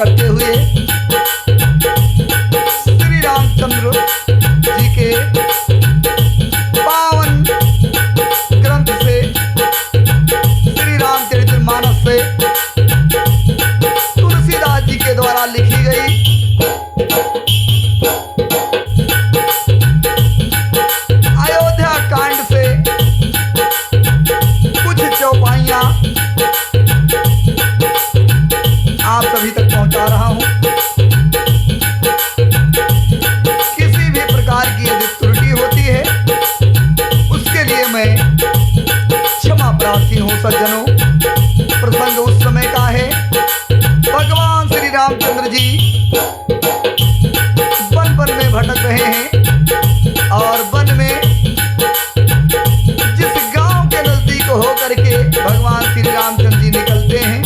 करते हुए श्री रामचंद्र जी के पावन ग्रंथ से श्री रामचरितमानस से तुलसीदास जी के द्वारा लिखी गई अयोध्या कांड से कुछ चौपाइयां आप सभी तक पहुंचा रहा हूं। किसी भी प्रकार की यदि त्रुटि होती है उसके लिए मैं क्षमा प्रार्थी हूं सज्जनों। प्रसंग उस समय का है, भगवान श्री रामचंद्र जी वन वन में भटक रहे हैं और वन में जिस गांव के नजदीक होकर के भगवान श्री रामचंद्र जी निकलते हैं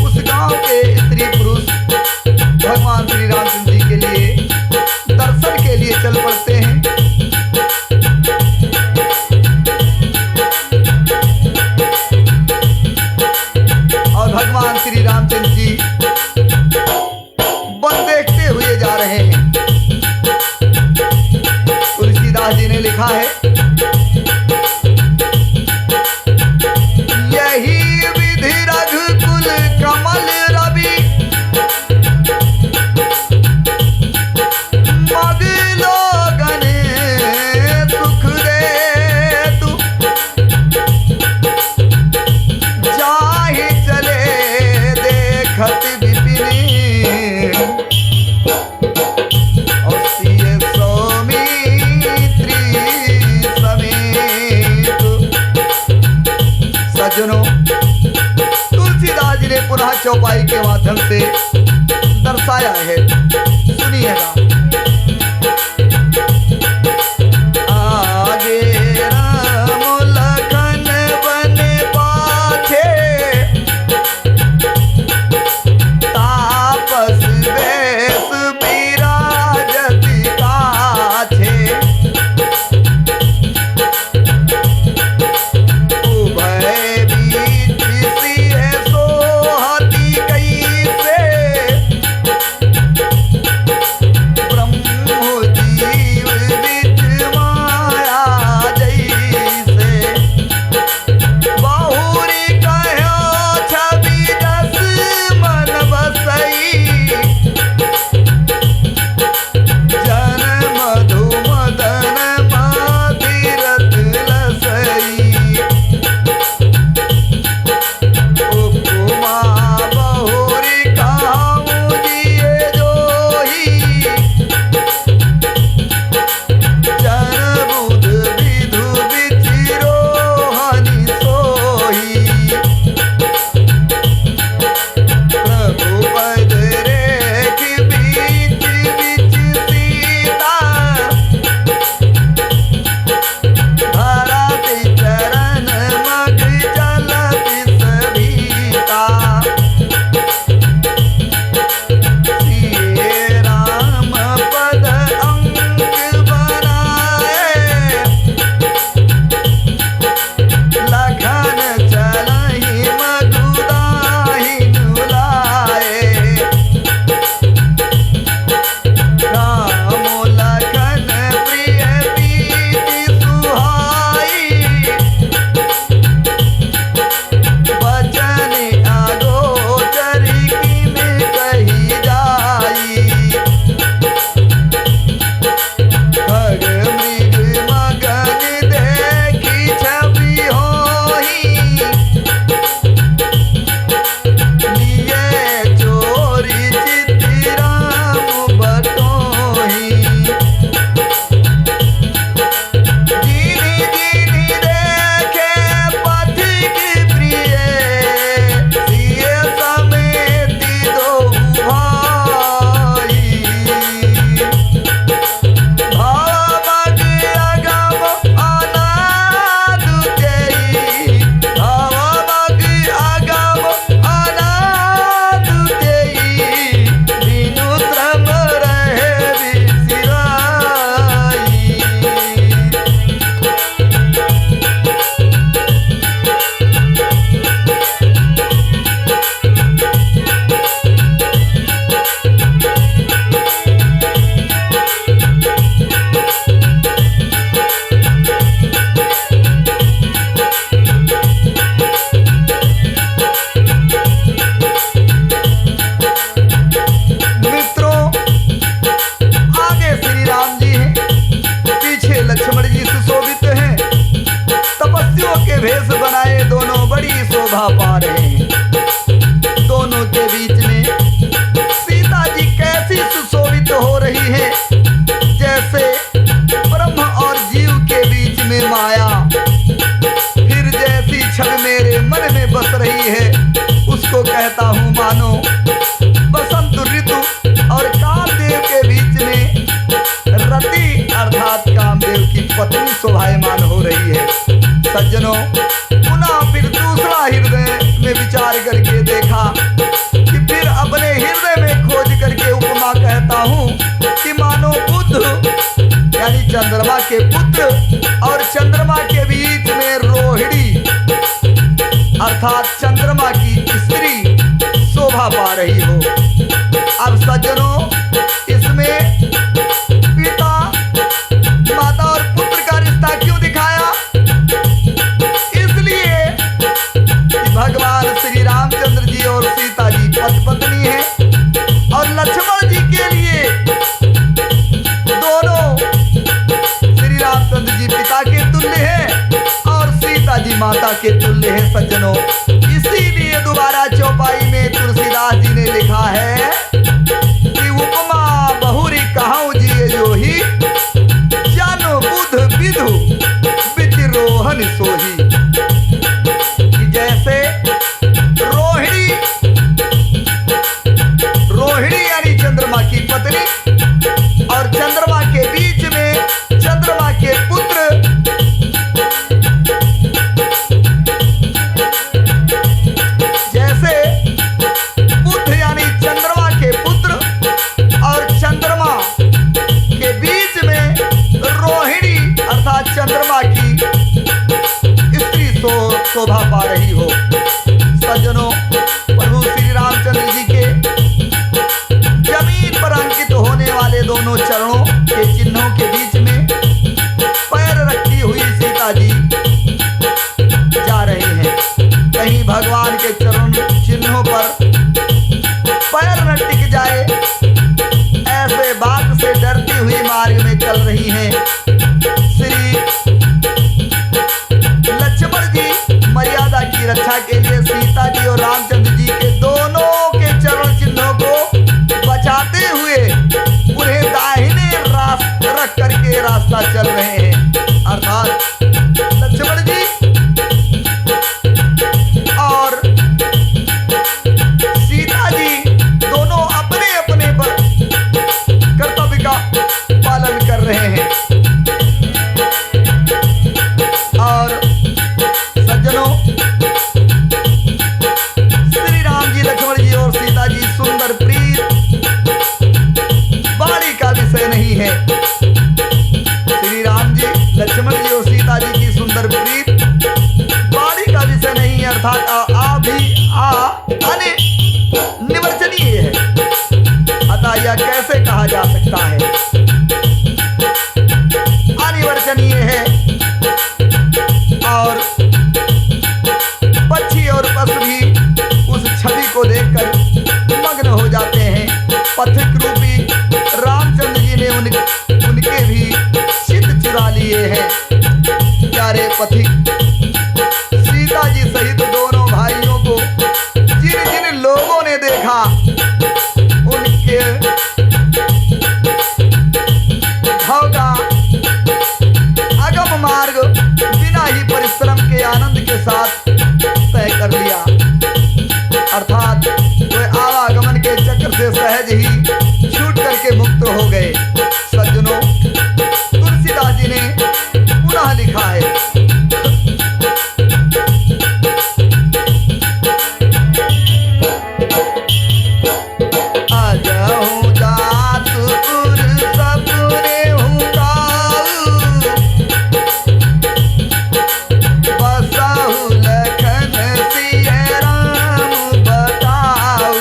उस गांव के स्त्री पुरुष भगवान श्री रामचंद्र जी के लिए दर्शन के लिए चल पड़ते हैं। और भगवान श्री रामचंद्र जी वन देखते हुए जा रहे हैं। तुलसीदास जी ने लिखा है, यही विधि रघुकुल कमल रवि मग लोगन सुख दे तू जाहि चले देखत विपिन और सिय सौमित्री समेत। सज्जनों, तुलसीदास जी ने पुनः चौपाई के माध्यम से दर्शाया है, सुनिएगा। आगे राम लखन वन पाछे तापस वेश विराजत काछे उभय बीच सिय सोहती कैसे शोभायमान हो रही है। सज्जनों, पुनः फिर दूसरा हृदय में विचार करके देखा कि फिर अपने हृदय में खोज करके उपमा कहता हूँ कि मानो बुध यानी चंद्रमा के पुत्र और चंद्रमा के बीच में रोहिणी अर्थात चंद्रमा की स्त्री शोभा पा रही हो। अब सज्जनों, इसमें पिता माता और पुत्र का रिश्ता क्यों दिखाया? इसलिए कि भगवान श्री रामचंद्र जी और सीता जी पति पत्नी हैं और लक्ष्मण जी के लिए दोनों श्री रामचंद्र जी पिता के तुल्य हैं और सीता जी माता के तुल्य हैं। सज्जनों, इसीलिए दोबारा चौपाई में तुलसीदास जी ने लिखा है कि उपमा बहुरी कहाऊं जिए जो ही जानो बुध विधु विधिरोहन सोही। कि जैसे रोहिणी यानी चंद्रमा की पत्नी और चंद्रमा के बीच में चंद्रमा के पुत्र जैसे बुध यानी चंद्रमा के पुत्र और चंद्रमा के बीच में रोहिणी अर्थात चंद्रमा की स्त्री शोभा पा रही हो। सज्जनों, प्रभु श्री रामचंद्र जी के जमीन पर अंकित होने वाले दोनों चरणों के चिन्हों के बीच में पैर रखी हुई सीता जी जा रहे हैं। कहीं भगवान के चरण चिन्हों पर पैर न टिक जाए, ऐसे बात से डरती हुई मार्ग में चल रही हैं। श्री लक्ष्मण जी मर्यादा की रक्षा के लिए सीता जी और रामचंद्र जी के दोनों के चरण चिन्हों को बचाते हुए उन्हें दाहिने रख करके रास्ता चल रहे हैं। अर्थात लक्ष्मण जी और सीता जी दोनों अपने अपने कर्तव्य का पालन कर रहे हैं। और सज्जनों, श्री राम जी लक्ष्मण जी और सीता जी सुंदर प्रीत वाणी का विषय नहीं है। श्री राम जी लक्ष्मण जी और सीता जी की सुंदर प्रीत वाणी का विषय नहीं है, अर्थात निवर्चनीय है। अतः यह कैसे कहा जा सकता है? अनिवर्चनीय है। और पक्षी और पशु भी उस छवि को देखकर मग्न हो जाते हैं। पथिक रूपी रामचंद्र जी ने उनके भी चित्त चुरा लिए हैं। प्यारे पथिक, सीता जी सहित दोनों भाइयों को जिन जिन लोगों ने देखा उनके भाव का अगम मार्ग बिना ही परिश्रम के आनंद के साथ तय कर लिया। अर्थात वे आवागमन के चक्र से सहज ही छूट करके मुक्त हो गए। सज्जनों, तुलसीदास जी ने पुनः लिखा है, आजाऊं जातुर सपने हूँ बसाहु लखन सिय राम बताऊ।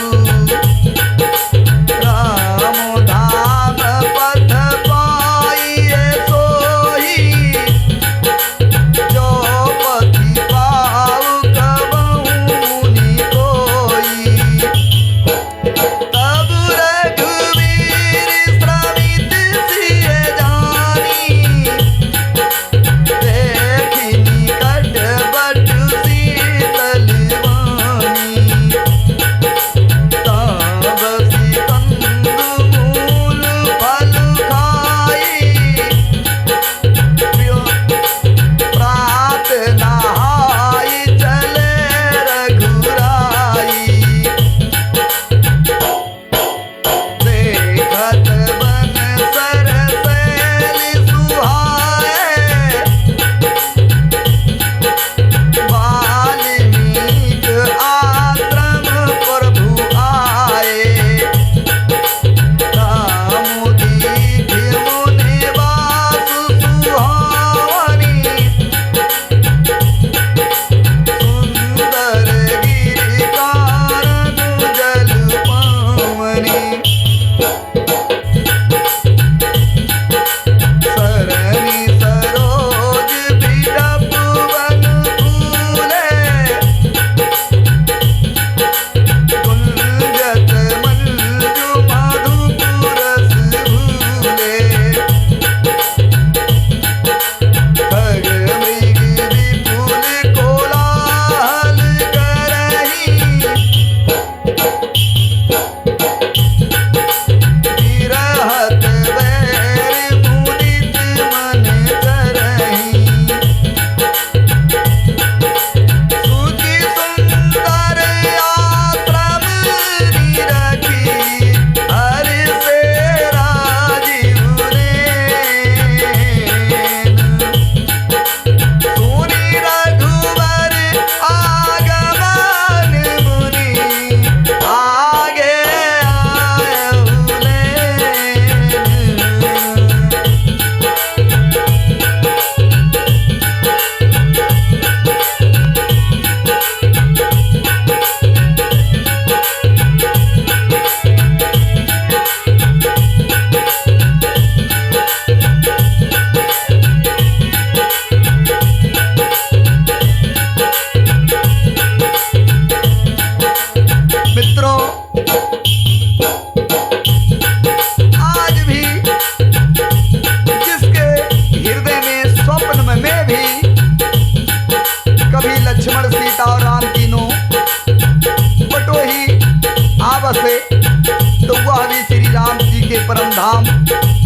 परम धाम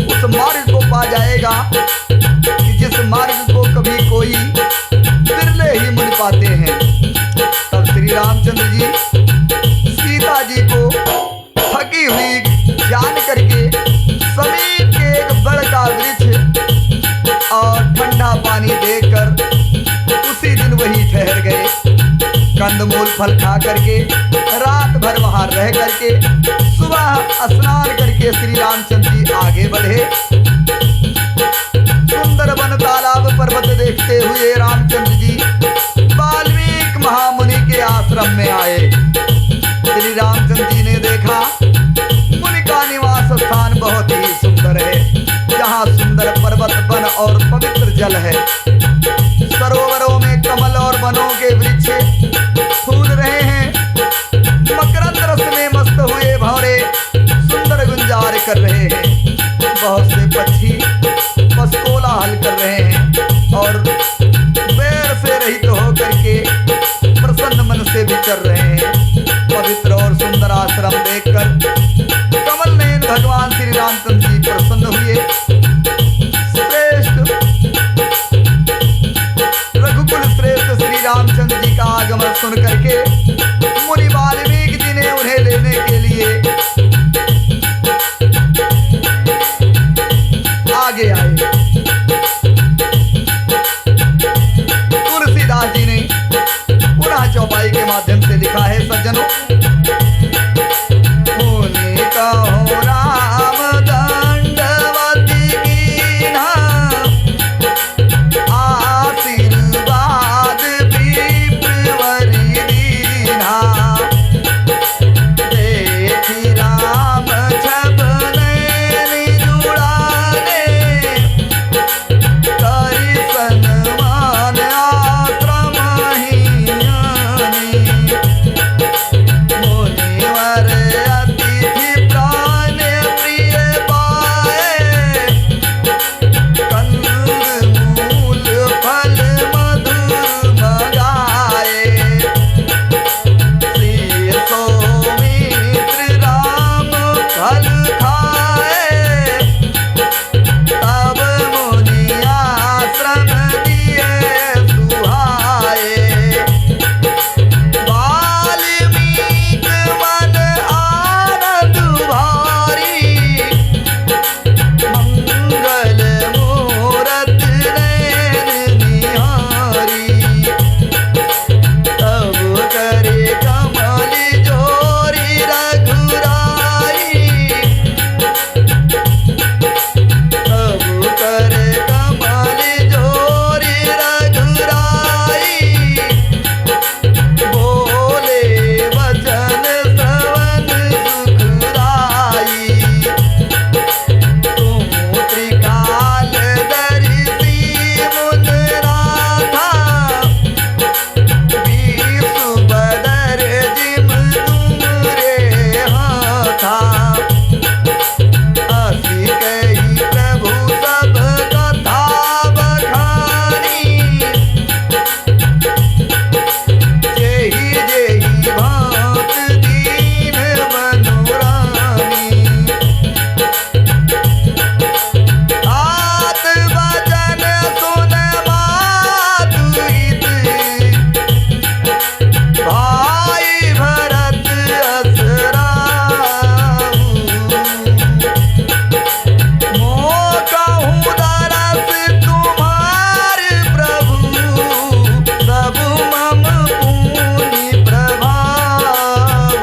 उस मार्ग को पा जाएगा कि जिस मार्ग को कभी कोई बिरले ही मुनि पाते हैं। तब श्री रामचंद्र जी सीता जी को थकी हुई जान करके समीप के एक बड़का वृक्ष और ठंडा पानी देकर उसी दिन वही ठहर गए। कंदमूल फल खा करके रात भर वहां रह करके सुबह स्नान करके श्री रामचंद्र जी आगे बढ़े। सुंदर वन तालाब पर्वत देखते हुए रामचंद्र जी वाल्मीकि महामुनि के आश्रम में आए। श्री रामचंद्र जी ने देखा मुनि का निवास स्थान बहुत ही सुंदर है, जहाँ सुंदर पर्वत वन और पवित्र जल है। सरोवरों में कमल और वनों के वृक्ष फूल रहे हैं। मकरंद रस में मस्त हुए भंवरे सुंदर गुंजार कर रहे हैं। बहुत से पक्षी बस कोलाहल कर रहे हैं और बैर से रहित होकर के प्रसन्न मन से विचर रहे हैं। पवित्र और सुंदर आश्रम देखकर कमल नयन भगवान श्री रामचंद्र जी प्रसन्न हुए। श्रेष्ठ रघुकुल श्रेष्ठ श्री रामचंद्र जी का आगमन सुन करके मुनि वाल्मीकि जी ने उन्हें लेने के लिए आगे आए। तुलसीदास जी ने पुनः चौपाई के माध्यम से लिखा है, सज्जनों, मुनि कहो राम दंडवती कीन्हा, आशीर्वाद विप्रवरी दीन्हा, देखी राम छबने जुड़ाने, करी सन्मान आश्रम हीयानी, मुनिवर अतिथि प्राण प्रिय पाए, कंदमूल फल मधुर मगाए, श्री सौमित्र राम फल खाए, तब मुनि आश्रम दिए सुहाए। वाल्मीकि मन आनंद भारी, मंगल मूरत नैन निहारी, तब करे कमल जोरी रघुराई, तब करे कमल जोरी रघुराई, बोले वचन श्रवण सुखदाई, तुम त्रिकाल दर्शी मुन राधा, विषु बदर जिम तुमरे हाथा, हंसी कही प्रभु सब कथा बखानी, जेहि जेहि भांत दीन मनोरानी, तात वचन सुन मातु हित, भाई भरत असराऊ, मोह कहूँ दरस तुम्हार प्रभु, सब मम पुनि प्रभाऊ।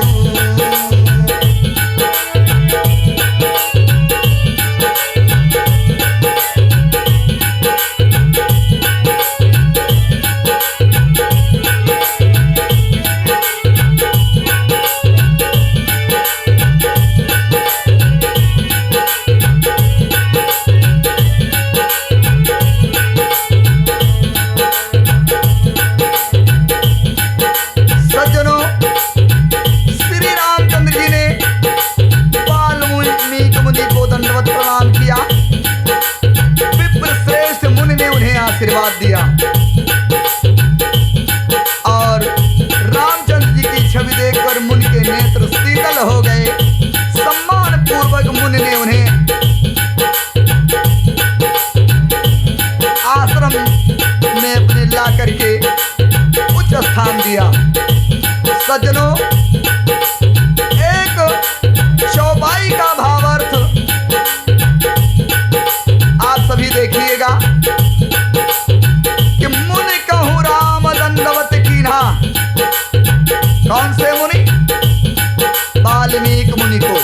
सज्जनों, श्री रामचंद्र जी ने वाल्मीकि मुनि को दंडवत प्रणाम किया। विप्र श्रेष्ठ मुनि ने उन्हें आशीर्वाद दिया और रामचंद्र जी की छवि देखकर मुनि के नेत्र शीतल हो गए। सम्मान पूर्वक मुनि ने उन्हें सज्जनों, एक चौपाई का भावार्थ आप सभी देखिएगा कि मुनि कहूँ राम दंडवत कीन्हा। कौन से मुनि? वाल्मीकि मुनि को।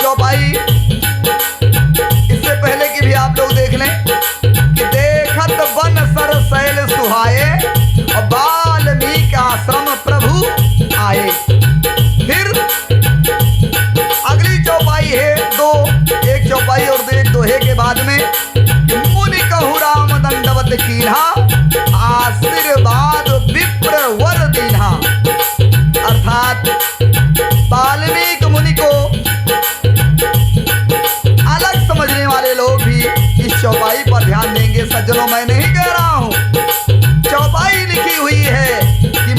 चौपाई इससे पहले की भी आप लोग देख लें कि देखत वन सर शैल सुहाए और वाल्मीकि आश्रम प्रभु आए। फिर अगली चौपाई है दो, एक चौपाई और एक दोहे के बाद में कि मुनि कहूँ राम दंडवत कीन्हा, आशीर्वाद विप्र वर दीन्हा। अर्थात वाल्मीकि मुनि को अलग समझने वाले लोग भी इस चौपाई पर ध्यान देंगे। सज्जनों, मैं नहीं कह रहा हूं, चौपाई लिखी हुई है कि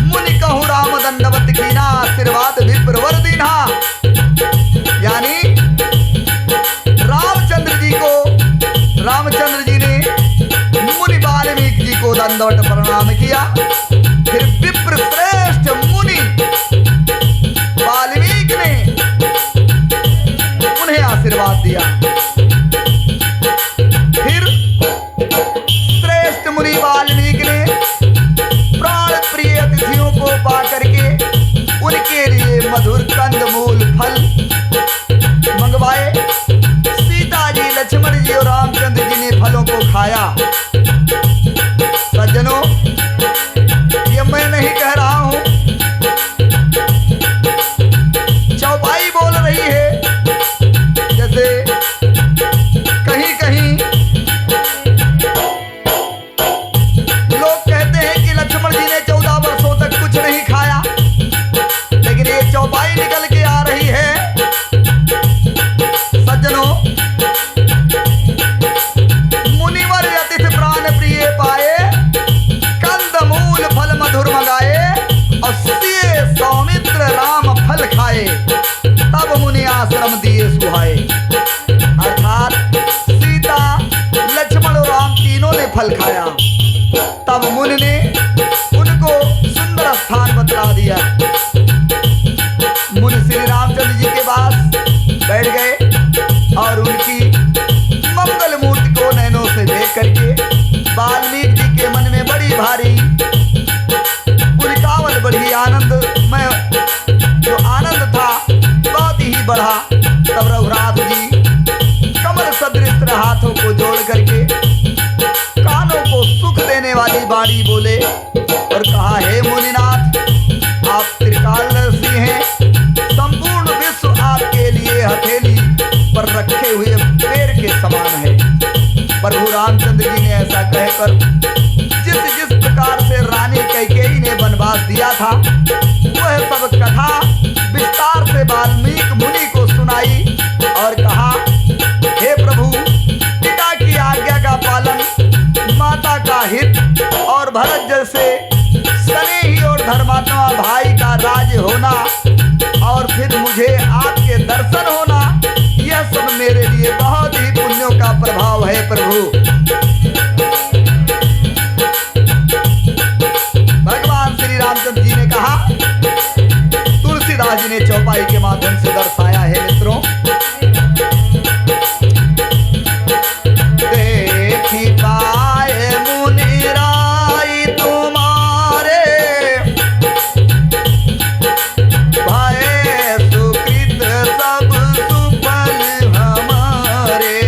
मुनि कहूँ राम दंडवत कीन्हा, आशीर्वाद विप्र वर दीन्हा। यानी रामचंद्र जी ने मुनि वाल्मीकि जी को दंडवत प्रणाम किया। फिर विप्र श्रेष्ठ मुनि वाल्मीकि ने उन्हें आशीर्वाद दिया। फिर श्रेष्ठ मुनि वाल्मीकि ने प्राण प्रिय अतिथियों को पा करके उनके लिए मधुर कंदमूल फल मंगवाए। सीता जी, लक्ष्मण जी और रामचंद्र जी ने फलों को खाया। सज्जनों, ये मैं नहीं कह रहा हूं, चौपाई बोल रही है। जैसे कहीं कहीं लोग कहते हैं कि लक्ष्मण जी ने 14 वर्षों तक कुछ नहीं खाया, लेकिन ये चौपाई निकल के आ रही है। सज्जनों, मुनिवर अतिथि प्राण प्रिय पाए, कंदमूल फल मधुर मंगाए और सिए सौमित्र राम फल खाए, तब मुनि आश्रम दिए सुहाए। अर्थात सीता, लक्ष्मण और राम तीनों ने फल खाया, तब मुनि ने उनको सुंदर स्थान बतला दिया। मुनि श्री रामचंद्र जी के पास बैठ गए और उनकी मंगल मूर्ति को नैनों से देख करके वाल्मीकि जी के मन में बड़ी भारी पुलकावल बढ़ी, आनंदमय जो आनंद था बहुत ही बढ़ा। तब रघुनाथ जी कमल सदृश हाथों को जोड़ करके कानों को सुख देने वाली बाणी बोले और कहा, हे मुनिनाथ, आप त्रिकालदर्शी हैं, संपूर्ण विश्व आपके लिए हथेली पर रखे हुए पेड़ के समान है। प्रभु रामचंद्र जी ने ऐसा कहकर जिस प्रकार से रानी कैकेयी ने वनवास दिया था, वह सब कथा विस्तार से वाल्मीकि मुनि को सुनाई और कहा, हे प्रभु, पिता की आज्ञा का पालन, माता का हित और भरत जैसे स्नेही और धर्मात्मा भाई का राज्य होना और फिर मुझे आपके दर्शन होना, यह सब मेरे लिए बहुत ही पुण्यों का प्रभाव है। प्रभु, भगवान श्री रामचंद्र जी ने कहा, तुलसीदास जी ने चौपाई के माध्यम से दर्शाया है। मित्रों, देखी पाए मुनि राई तुम्हारे, भय सुकृत सब सुफल हमारे।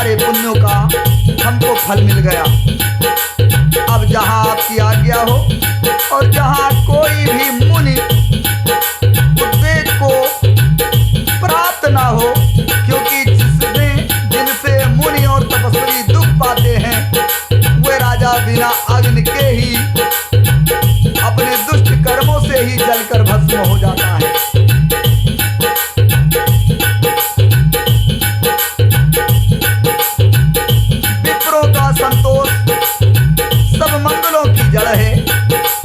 हमारे पुण्यों का हमको फल मिल गया। अब जहाँ आपकी आज्ञा हो और जहाँ कोई भी मुनि उद्वेग को प्राप्त ना हो, क्योंकि जिनसे मुनि और तपस्वी दुख पाते हैं वे राजा बिना अग्नि के ही अपने दुष्ट कर्मों से ही जलकर भस्म हो जाता है। विप्रों का संतोष सब मंगलों की जड़ है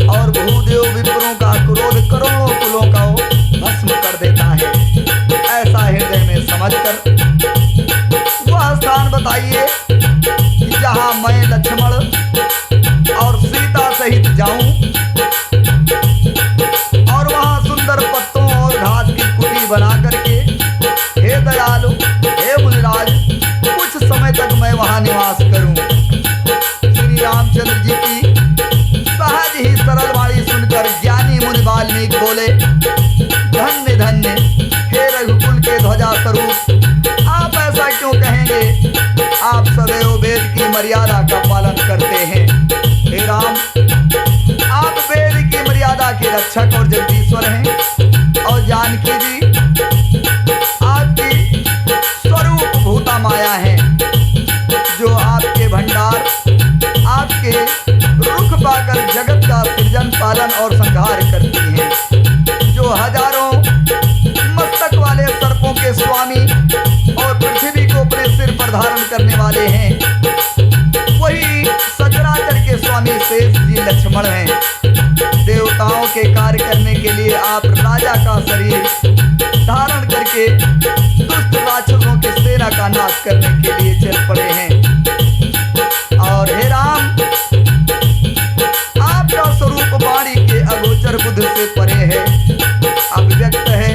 और भूदेव विप्रों का क्रोध करोड़ों कुलों का भस्म कर देता है। ऐसा हृदय में समझकर वह स्थान बताइए कि जहां मैं लक्ष्मण और सीता सहित जाऊं और वहां सुंदर पत्तों और घास की कुटी बना करके, हे दयालु, हे मुनिराज, कुछ समय तक मैं वहां निवास करूं। श्री रामचंद्र जी की सहज ही सरल वाणी सुनकर ज्ञानी मुनि वाल्मीकि बोले, धन्य धन्य हे रघुकुल के ध्वजा स्वरूप, आप ऐसा क्यों कहेंगे? आप सदैव वेद की मर्यादा का पालन करते हैं। हे राम, आप वेद की मर्यादा के रक्षक और जगदीश्वर हैं और जानकी जी आपकी स्वरूप भूता माया है, जो आपके भंडार, आपके रुख पाकर जगत का सृजन, पालन और संहार करती हैं, जो हजारों मस्तक वाले सर्पों के स्वामी और पृथ्वी को अपने सिर पर धारण करने वाले हैं। वही सचराचर के स्वामी शेष जी लक्ष्मण हैं। देवताओं के कार्य करने के लिए आप राजा का शरीर धारण करके दुष्ट राक्षसों की सेना का नाश करने के लिए चल पड़े हैं। और हे राम, आपका स्वरूप वाणी के अगोचर बुद्धि से परे है, अभिव्यक्त है,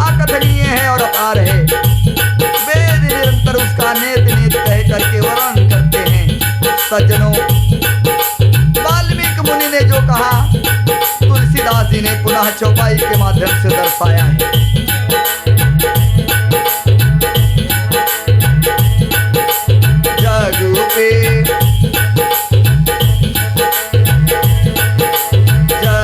अकथनीय है और अपार है। वेद निरंतर उसका नेत नेत कह करके वर्णन करते हैं। सज्जनों, वाल्मीकि मुनि ने जो कहा, तुलसीदास जी ने पुनः चौपाई के माध्यम से दर्शाया है। जग पे जा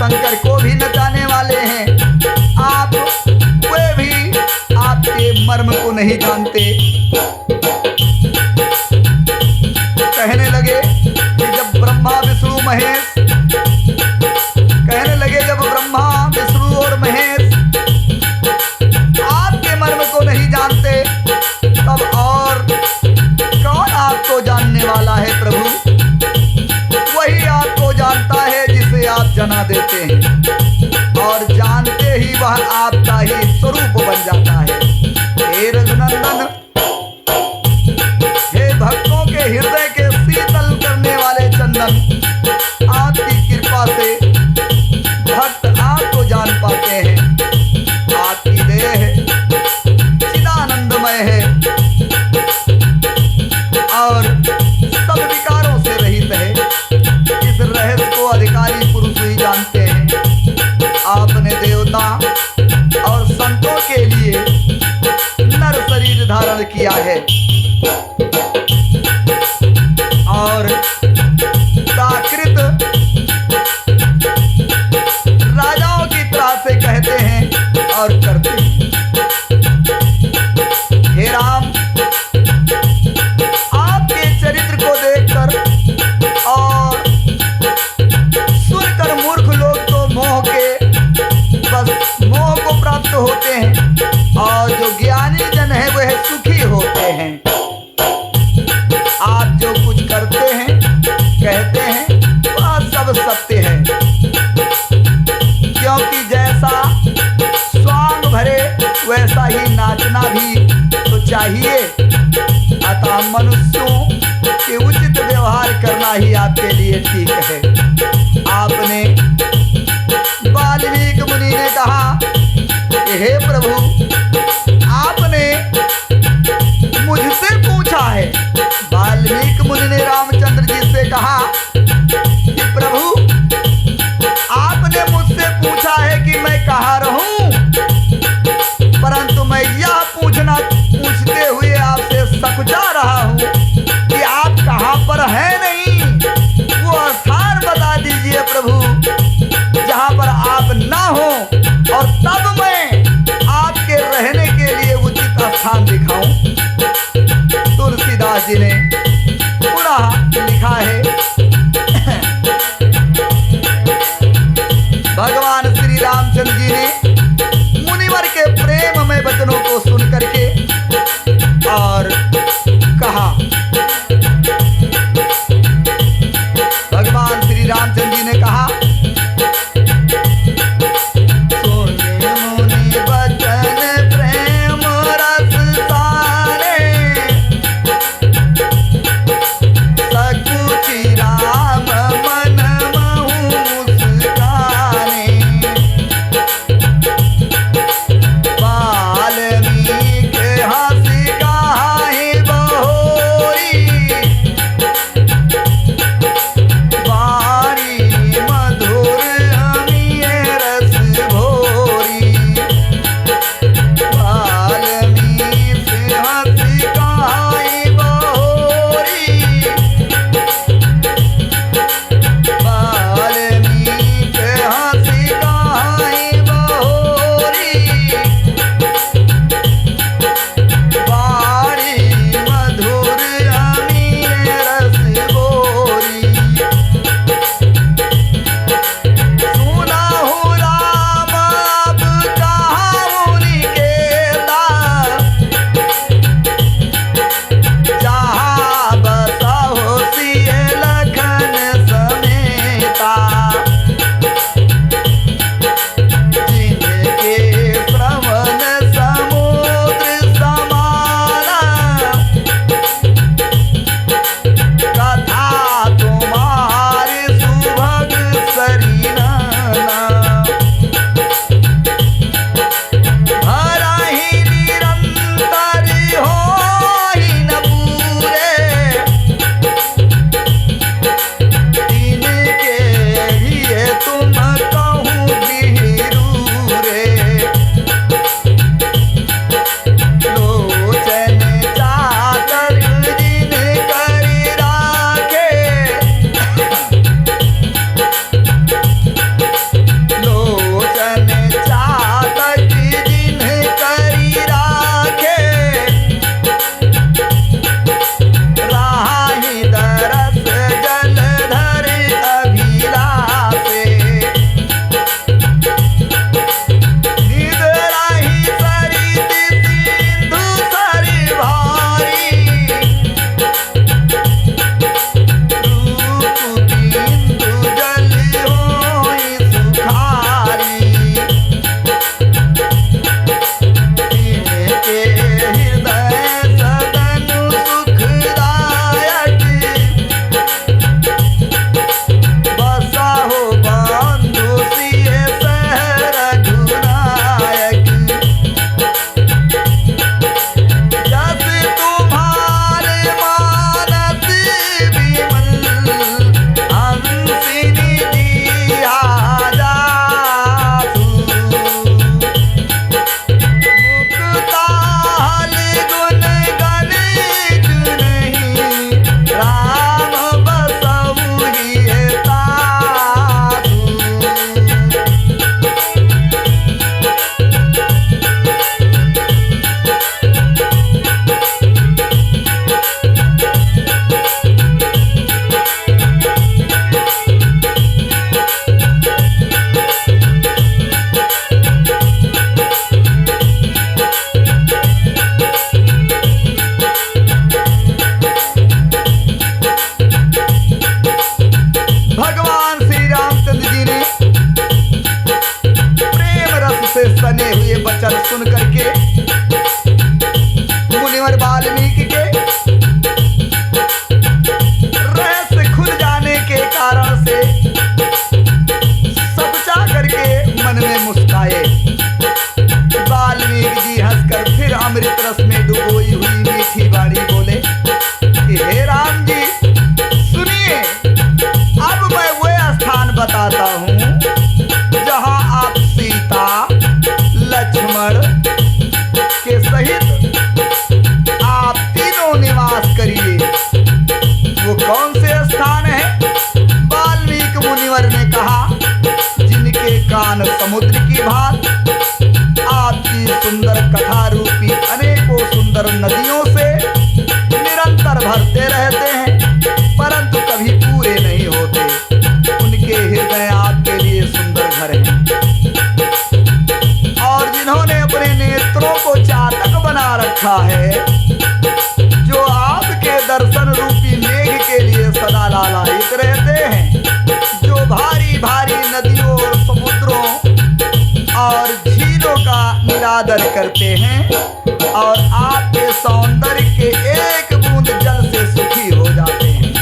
शंकर को भी नचाने वाले हैं। आप वे भी आपके मर्म को नहीं जानते। कहने लगे कि जब ब्रह्मा विष्णु महेश, कहने लगे जब ब्रह्मा विष्णु और महेश आपके मर्म को नहीं जानते, तब और कौन आपको जानने वाला है प्रभु? वही आपको जानता है जिसे आप जना देते हैं, और जानते ही वह आपका ही स्वरूप बन जाता है। हे रघुनंदन, हे भक्तों के हृदय के शीतल करने वाले चंदन, आपकी कृपा से भक्त आपको जान पाते हैं। आपकी देह चिदानंदमय है और सब विकारों से रहित है। इस रहस्य को अधिकारी पुरुष ही जानते हैं। आपने देवता और संतों के लिए नर शरीर धारण किया है और प्राकृत राजाओं की तरह से कहते हैं और करते हैं। हे राम, आपके चरित्र को देखकर और सुनकर मूर्ख लोग तो मोह को प्राप्त होते हैं, और जो ज्ञानी जन है वह सुखी होते हैं। आप जो कुछ करते हैं, कहते हैं, वह सब सत्य है, क्योंकि जैसा स्वांग भरे वैसा ही नाचना भी तो चाहिए। अतः मनुष्यों के उचित व्यवहार करना ही आपके लिए ठीक है। आपने वाल्मीकि मुनि ने कहा कि हे प्रभु, आपने मुझसे पूछा है। वाल्मीकि मुनि ने रामचंद्र जी से कहा कि प्रभु, आपने मुझसे पूछा है कि मैं कहाँ रहूं, परंतु मैं यह पूछते हुए आपसे सकुचा रहा हूं कि आप कहाँ पर हैं नहीं। वो स्थान बता दीजिए प्रभु जहाँ पर आप ना हो, और तब मैं आपके रहने के लिए उचित स्थान दिखाऊं। तुलसीदास जी ने पुनः लिखा है, भगवान श्री रामचंद्र जी ने मुनिवर के प्रेममय वचनों को सुन करके और कहा, भगवान श्री रामचंद्र जी ने कहा, सुने मुनि वचन प्रेम रस सारे, सकुचि राम मन महु मुस्काने। वाल्मीकि हंसी काहि बहोरी, वाणी मधुर चाहता हूँ जहाँ आप सीता लक्ष्मण के सहित आप तीनों निवास करिए। वो कौन से स्थान है? वाल्मीकि मुनिवर ने कहा, जिनके कान समुद्र की भांति आपकी सुंदर कथा रूपी अनेकों सुंदर नदियों से निरंतर भरते रहते हैं, परंतु कभी पूरे नहीं होते। उनके हृदय आपके लिए सुंदर घर हैं, और जिन्होंने अपने नेत्रों को चातक बना रखा है, जो आपके दर्शन रूपी मेघ के लिए सदा लालायित रहते हैं, जो भारी भारी नदियों और समुद्रों और झीलों का निरादर करते हैं और आपके सौंदर्य के एक बूंद जल से सुखी हो जाते हैं,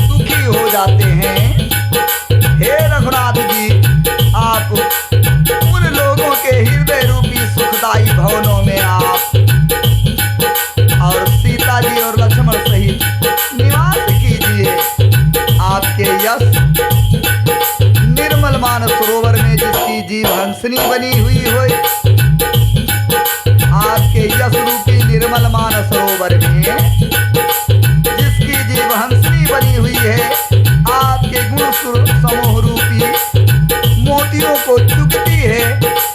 सुखी हो जाते हैं। हे रघुनाथ जी, आप उन लोगों के हृदय रूपी सुखदायी भवनों में आप और सीता जी और लक्ष्मण सहित निवास कीजिए। आपके यश निर्मल मानस सरोवर में जिसकी जीव हंसनी बनी हुई हो, आपके यश रूपी निर्मल मानस सरोवर में जिसकी जीव हंसनी बनी हुई है, आपके गुण समूह रूपी मोतियों को चुगती है,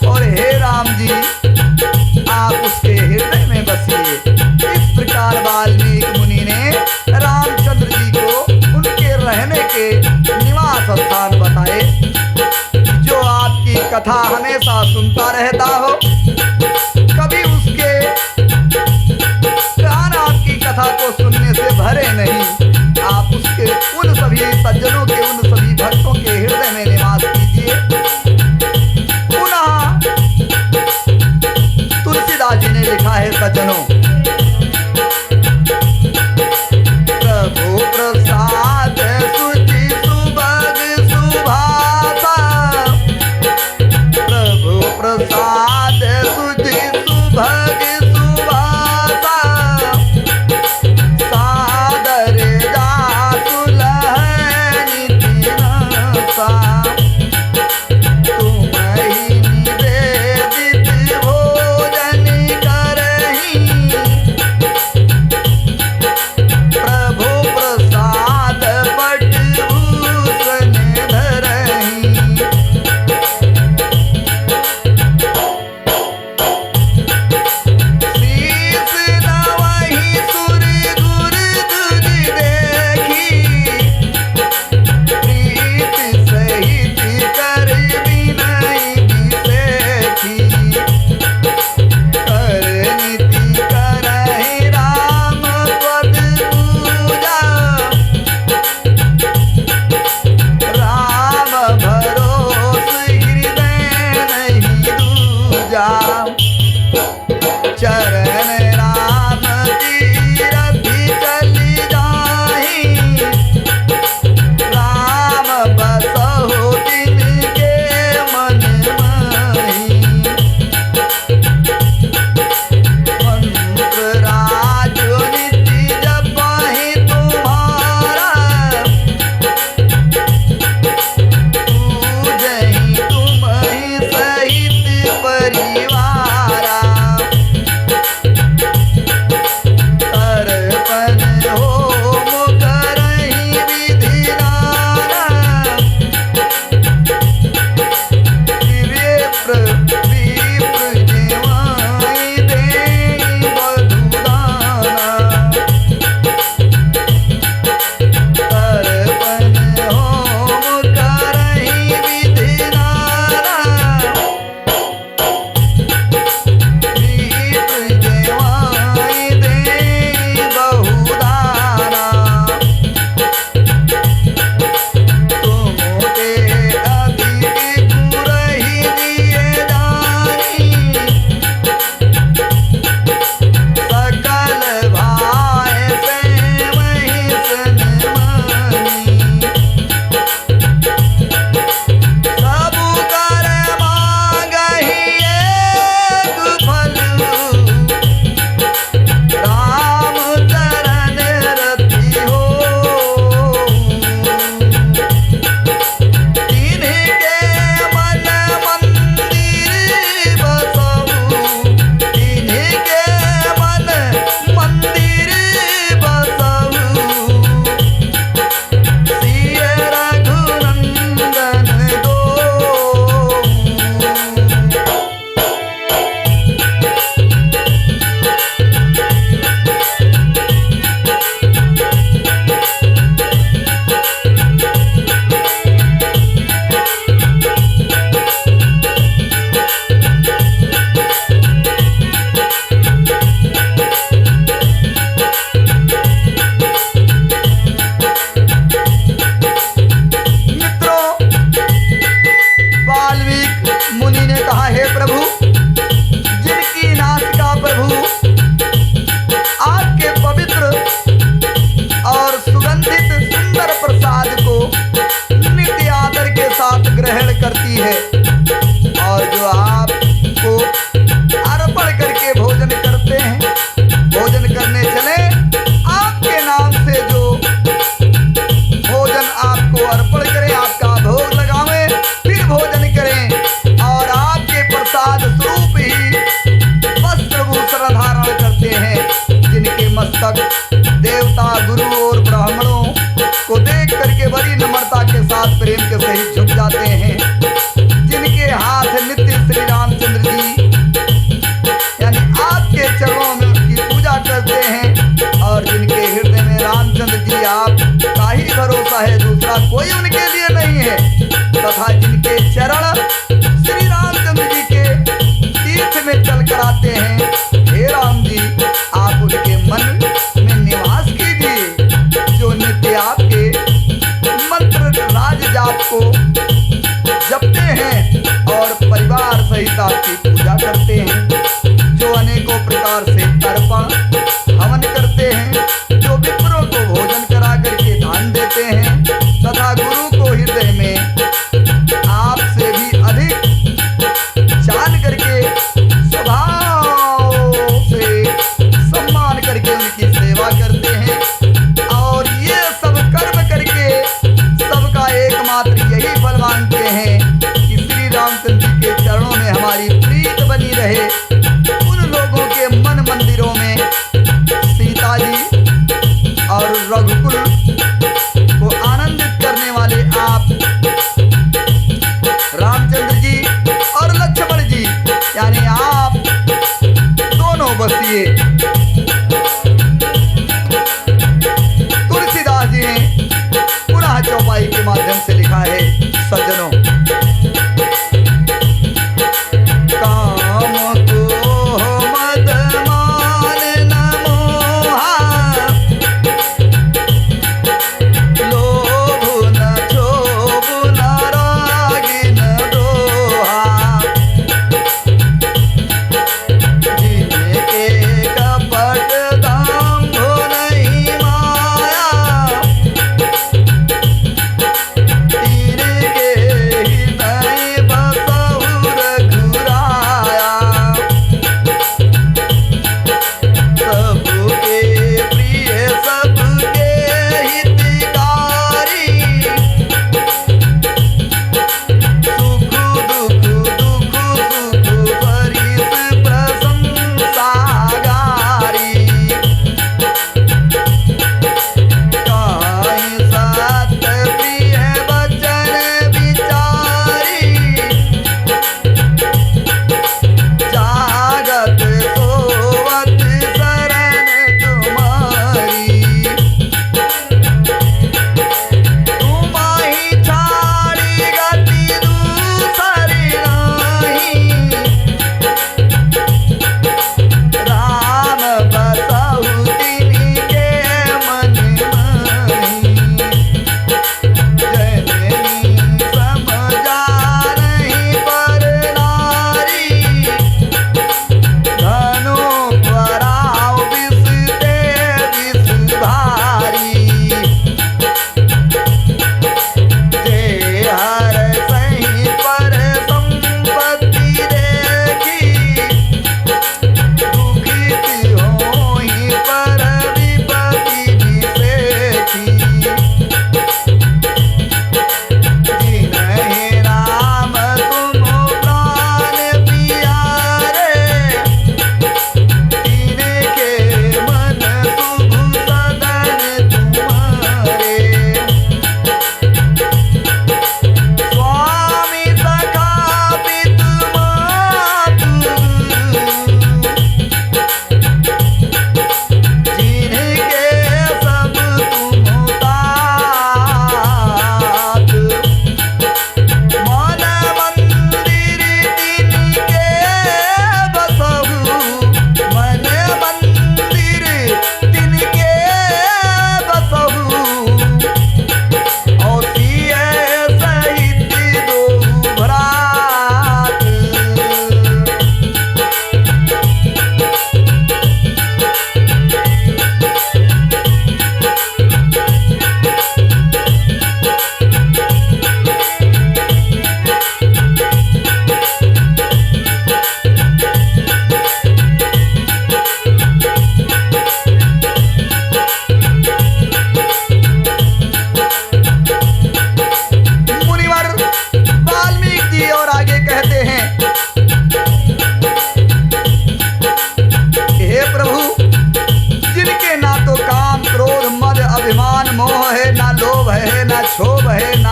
और हे राम जी आप उसके हृदय में बसिए। इस प्रकार वाल्मीकि मुनि ने रामचंद्र जी को उनके रहने के निवास स्थान बताए। जो आपकी कथा हमेशा सुनता रहता हो, कभी उसके कान आपकी कथा को सुनने से भरे नहीं। आप उसके उन सभी सज्जनों के, उन सभी भक्तों के हृदय में निवास कीजिए। पुनः तुलसीदास जी ने लिखा है, सज्जनों, प्रभु प्रसाद सुचि सुभग सुभाषा, प्रभु प्रसाद बड़ी नम्रता के साथ प्रेम के सहित झुक जाते हैं, जिनके हाथ नित्य श्री रामचंद्र जी यानी आपके चरणों में उनकी पूजा करते हैं, और जिनके हृदय में रामचंद्र जी आप का ही भरोसा है, दूसरा कोई उनके लिए नहीं है, तथा जिनके चरण श्री रामचंद्र जी के तीर्थ में चल कर आते हैं, हे राम जी आप उनके मन में निवास कीजिए, जो नित्य आपके मंत्र राज जाप को जपते हैं और परिवार सहित आपकी पूजा करते हैं, जो अनेकों प्रकार से तर्पण हवन करते हैं, जो विप्रों को भोजन करा करके दान देते हैं, तथा गुरु को हृदय में आपसे भी अधिक जान करके स्वभाव से सम्मान करके उनकी सेवा करते हैं, और ये सब कर्म करके सबका एकमात्र यही फल मांगते हैं कि श्री रामचंद्र जी के चरणों में हमारी प्रीत बनी रहे। उन लोगों के मन मंदिरों में सीता जी और रघुकुल को आनंदित करने वाले आप रामचंद्र जी और लक्ष्मण जी यानी आप दोनों बसिए। तुलसीदास जी ने पुनः चौपाई के माध्यम से लिखा है, सज्जनों काम को मद मान न मोहा, लोभ न क्षोभ न राग न दोहा, जिनके कपट दाम्भ नहीं माया, तिनके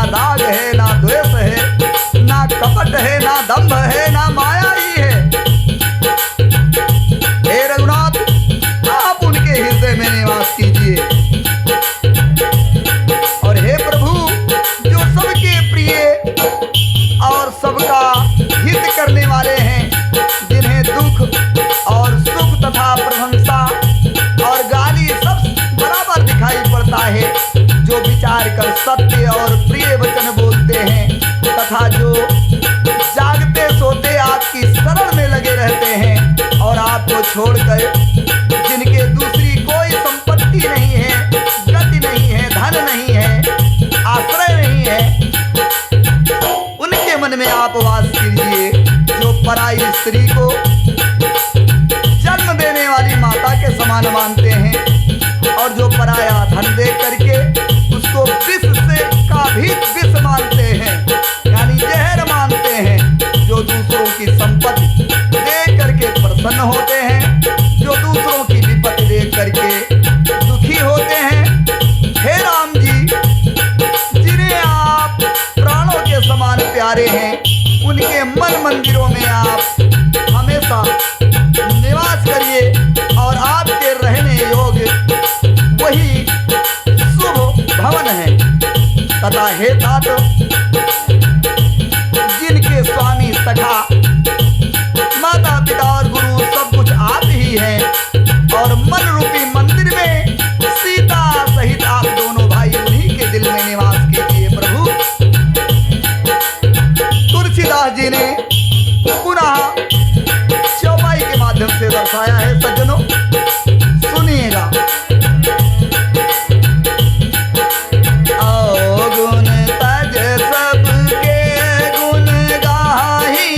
राग है, ना द्वेष है, ना कपट है, ना दंभ है, ना माया ही है। हे रघुनाथ, आप उनके हृदय में निवास कीजिए। और हे प्रभु, जो सबके प्रिय और सबका हित करने वाले हैं, जिन्हें दुख और सुख तथा प्रशंसा और गाली सब बराबर दिखाई पड़ता है, जो विचार कर सत्य और प्रिय वचन बोलते हैं तथा जो जागते सोते आपकी शरण में लगे रहते हैं और आपको छोड़कर जिनके दूसरी कोई संपत्ति नहीं है, गति नहीं है, धन नहीं है, आश्रय नहीं है, उनके मन में आप वास कीजिए। जो पराई स्त्री को जन्म देने वाली माता के समान मानते हैं और जो पराया धन दे करके उसको विष से का भी विष मानते हैं, यानी जहर मानते हैं। जो दूसरों की संपत्ति दे करके प्रसन्न होते हैं, जो दूसरों की विपत्ति देख करके दुखी होते हैं। हे राम जी, जिन्हें आप प्राणों के समान प्यारे हैं, उनके मन मंदिरों में आप हमेशा निवास करिए और आपके रहने योग्य वही शुभ भवन है। तथा हे तात, जिनके स्वामी सखा माता पिता और गुरु सब कुछ आप ही हैं और मन रूपी मंदिर में सीता सहित आप दोनों भाई उन्हीं के दिल में निवास कीजिए। प्रभु, तुलसीदास जी ने पुनः चौपाई के माध्यम से दर्शाया है। सज्जनों, सुनिएगा। आओ गुण तज सबके गुण गाही,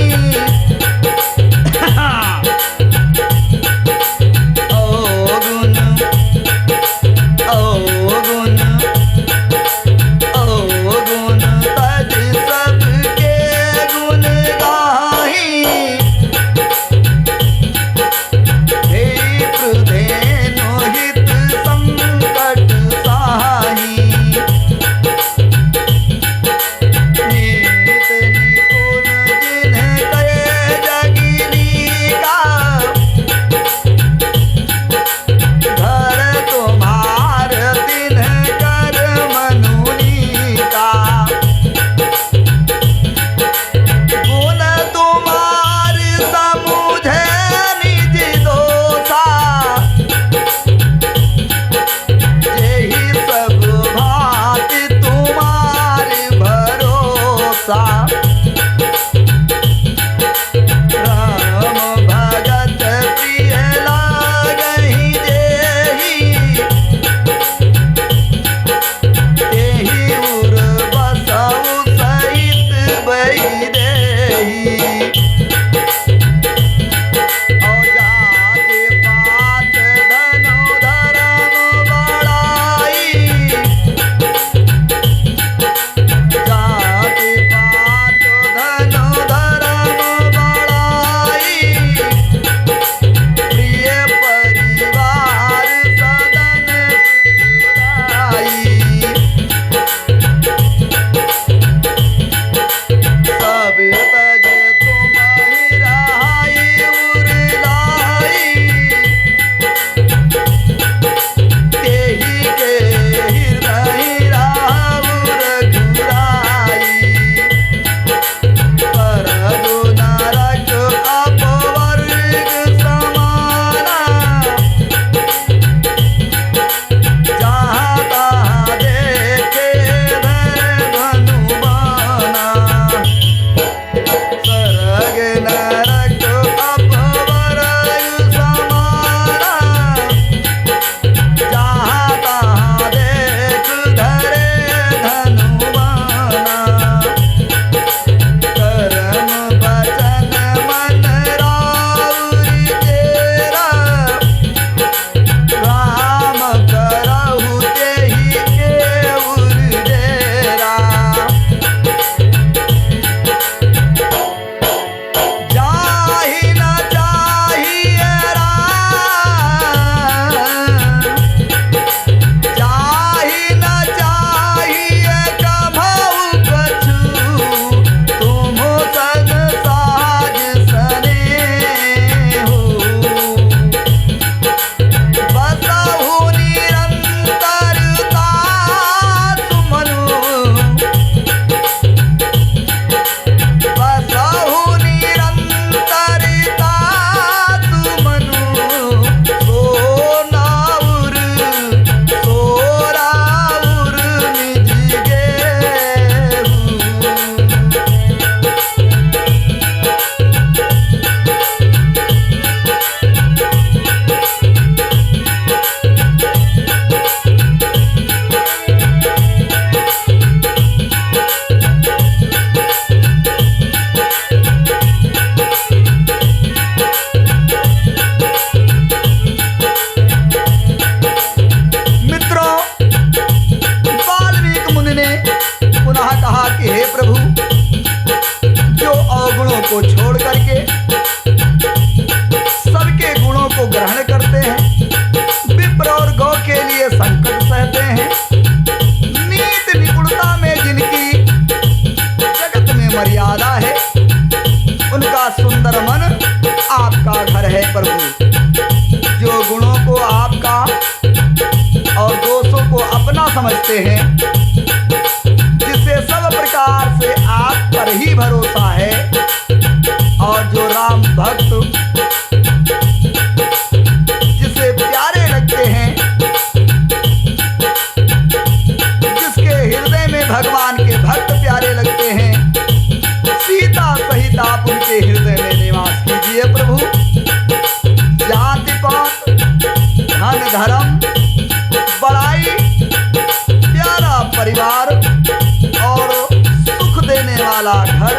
वाला घर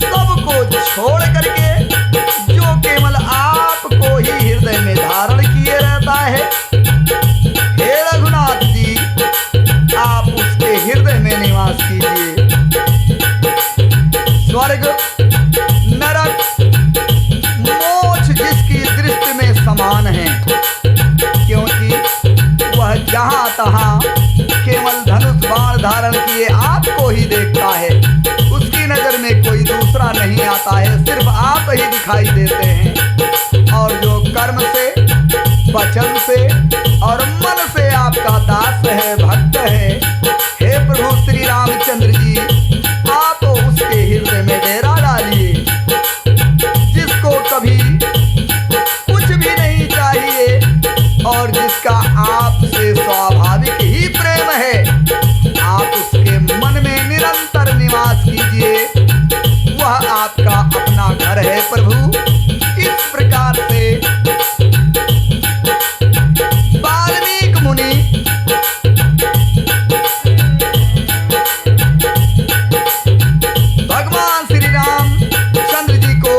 सबको छोड़ करके जो केवल आपको ही हृदय में धारण किए रहता है, हे रघुनाथ जी आप उसके हृदय में निवास कीजिए। स्वर्ग नरक मोक्ष जिसकी दृष्टि में समान है, क्योंकि वह जहां तहां केवल धनुष बाण धारण किए आपको ही देखता है, उसकी नजर में कोई दूसरा नहीं आता है, सिर्फ आप ही दिखाई देते हैं। और जो कर्म से, वचन से और मन से आपका दास है, भक्त है, हे प्रभु श्री रामचंद्र जी आप उसके हृदय में डेरा डालिए। जिसको कभी कुछ भी नहीं चाहिए और जिसका आपसे स्वाभाविक ही प्रेम है, आप उसके मन में निरंतर निवास कीजिए, वह आपका अपना घर है प्रभु। इस प्रकार से वाल्मीकि मुनि भगवान श्री रामचंद्र जी को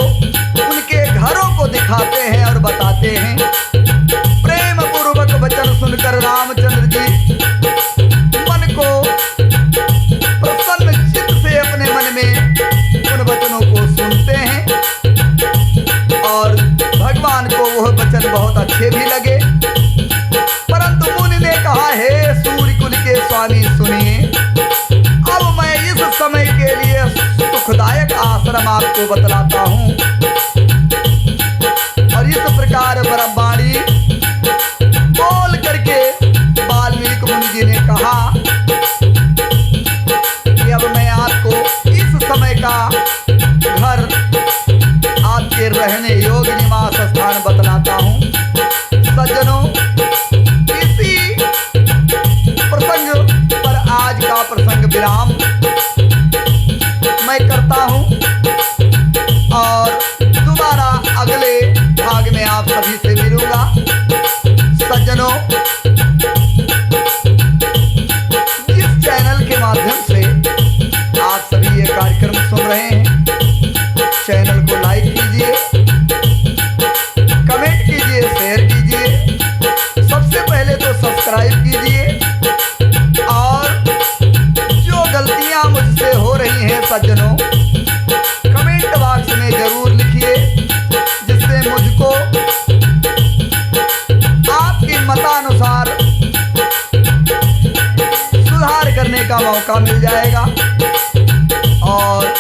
उनके घरों को दिखाते हैं और बताते हैं। प्रेम पूर्वक वचन सुनकर रामचंद्र जी मन को प्रसन्न चित्त से अपने मन में उन वचनों को सुनते हैं और भगवान को वह वचन बहुत अच्छे भी लगे। परंतु मुनि ने कहा, हे सूर्य कुल के स्वामी सुनिए, अब मैं इस समय के लिए सुखदायक आश्रम आपको बतलाता हूँ। और इस प्रकार ब्रह्माणी बोल करके वाल्मीकि मुनि जी ने कहा कि अब मैं आपको इस समय का घर, आपके रहने योग्य निवास स्थान बतलाता हूँ। सज्जनों, इसी प्रसंग पर आज का प्रसंग विराम मैं करता हूँ और दोबारा अगले भाग में आप सभी से मिलूंगा। सज्जनों, जिस चैनल के माध्यम से आप सभी ये कार्यक्रम सुन रहे हैं, चैनल को लाइक कीजिए, कमेंट कीजिए, शेयर कीजिए, सबसे पहले तो सब्सक्राइब कीजिए और जो गलतियां मुझसे हो रही हैं सज्जनों, कमेंट बॉक्स में जरूर लिखिए, जिससे मुझको आपके मतानुसार सुधार करने का मौका मिल जाएगा। और